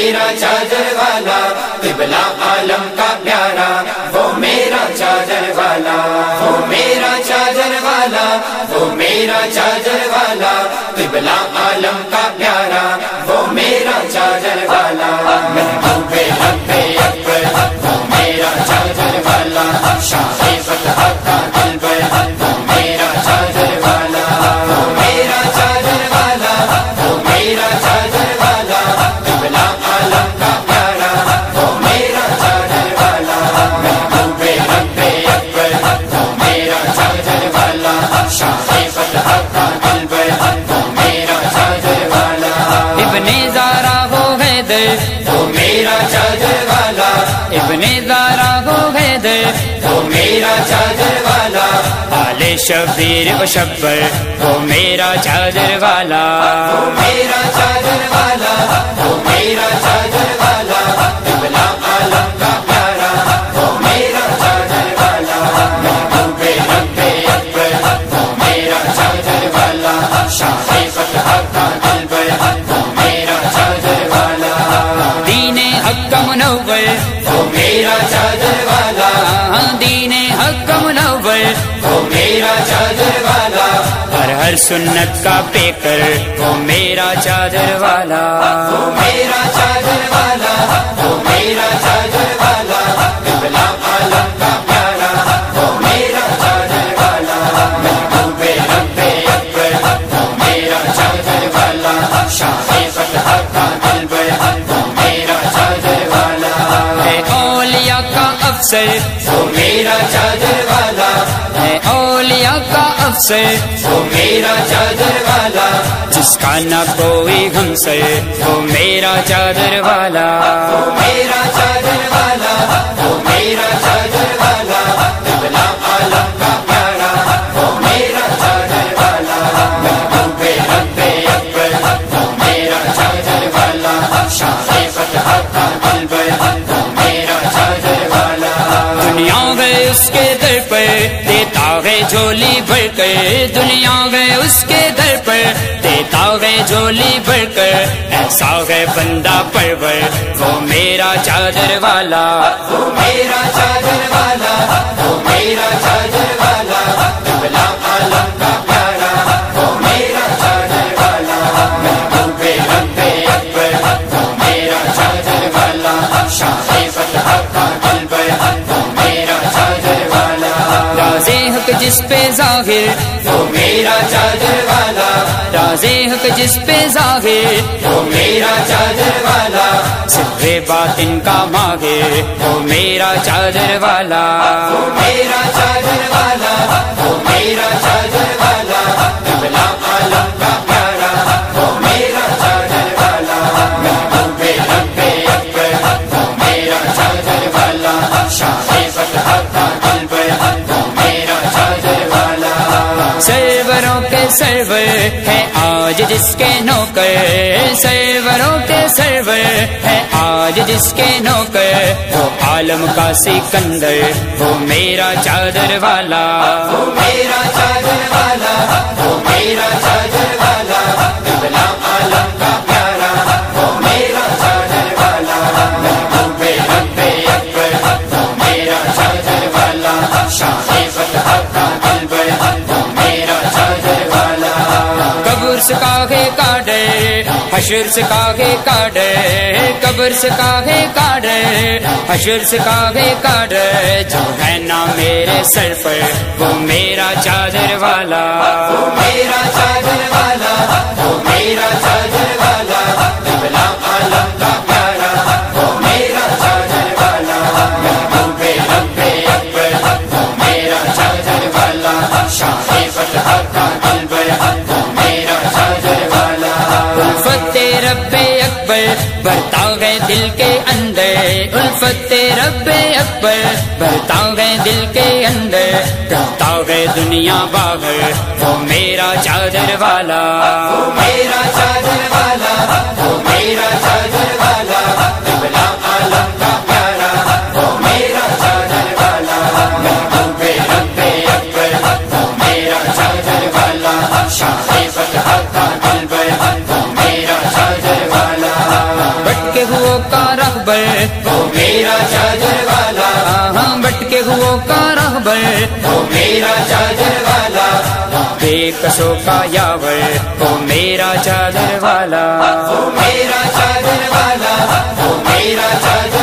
میرا چادر والا قبلہ عالم کا پیارا، وہ میرا چادر والا، وہ میرا چادر والا، وہ میرا چادر والا قبلہ عالم کا پیارا، وہ میرا چادر والا، محبوب رب اکبر، وہ میرا چادر والا، شاہ فتح کا دلبر، وہ میرا چادر والا، وہ میرا چادر والا، وہ میرا چادر والا قبلہ عالم کا پیارا، وہ میرا چادر والا، محبوب رب اکبر، وہ میرا چادر والا، شاہ فتح کا دلبر، وہ میرا چادر والا، ابن زارا ہو حیدر، وہ میرا چادر والا، ابن زارا ہو حیدر، وہ میرا چادر والا، آل شبیر و شبر، وہ میرا چادر والا، وہ میرا چادر والا، وہ میرا چادر والا قبلہ عالم کا پیارا، وہ میرا چادر والا، محبوب رب اکبر، وہ میرا چادر والا، شاہ فتح کا دلبر، وہ میرا چادر والا، دین حق کا منور، وہ میرا چادر والا، دین حق کا منور، وہ میرا چادر والا، ہر سنت کا پیکر، وہ میرا چادر والا، وہ میرا چادر والا، وہ میرا چادر والا قبلہ عالم کا پیارا، وہ میرا چادر والا، محبوب رب اکبر، وہ میرا چادر والا، شاہ فتح کا دلبر، وہ میرا چادر والا، ہے اولیاء کا افسر، وہ میرا چادر والا، ہے اولیاء کا افسر، وہ میرا چادر والا، جس کا نہ کوئی ہمسر، وہ میرا چادر والا، وہ میرا چادر والا، وہ میرا چادر والا قبلہ عالم کا پیارا، وہ میرا چادر والا، محبوب رب اکبر، وہ میرا چادر والا، شاہ فتح کا دلبر، وہ میرا چادر والا، دنیا گئے اس کے در پر دیتا گئے جھولی بھر کر، دنیا گئے اس کے در پر دیتا گئے جھولی بھر کر، ایسا گئے بندہ پرور، وہ میرا چادر والا، وہ میرا چادر والا، وہ میرا چادر والا قبلہ عالم کا پیارا، وہ میرا چادر والا، محبوب رب اکبر، وہ میرا چادر والا، شاہ فتح کا دلبر، وہ میرا چادر والا، راز حق جس پہ ظاہر، وہ میرا چادر والا، راز حق جس پہ ظاہر، وہ میرا چادر والا، سر باطن کا ماہر، وہ میرا چادر والا، وہ میرا چادر والا، وہ میرا چادر والا قبلہ عالم کا پیارا، وہ میرا چادر والا، محبوب رب اکبر، وہ میرا چادر والا، شاہ فتح کا دلبر، وہ میرا چادر والا، سروروں کے سرور ہے آج جس کے نوکر، سروروں کے سرور ہے آج جس کے نوکر، وہ عالم کا سکندر، وہ میرا چادر والا، وہ میرا چادر والا، وہ میرا چادر والا قبلہ عالم کا پیارا، وہ میرا چادر والا، محبوب رب اکبر، وہ میرا چادر والا، شاہ فتح کا دلبر، وہ میرا چادر والا، قبر سے کاغے کا ڈر، حشر سے کاغے کا ڈر، قبر سے کاغے کا ڈر، حشر سے کاغے کا ڈر، جو ہے نا میرے سر پر، وہ میرا چادر والا، وہ میرا چادر والا، وہ میرا چادر والا قبلہ عالم کا پیارا، وہ میرا چادر والا، محبوب رب اکبر، وہ میرا چادر والا، شاہ فتح کا دلبر، وہ میرا چادر والا، الفت رب اکبر برتا گئے دل کے اندر، الفت رب اکبر برتا گئے دل کے اندر، کرتا گئے دنیا باہر، وہ میرا چادر والا، وہ میرا چادر والا، وہ میرا چادر والا قبلہ عالم کا پیارا، وہ میرا چادر والا، محبوب رب اکبر، وہ میرا چادر والا، شاہ فتح کا دلبر، وہ میرا چادر والا، بھٹکے ہوئے وہ میرا چادر والا، ہاں بٹکے ہو کا رہبر، وہ میرا چادر والا، بے کسوں کا یاور، وہ میرا چادر والا، وہ میرا چادر والا، وہ میرا چادر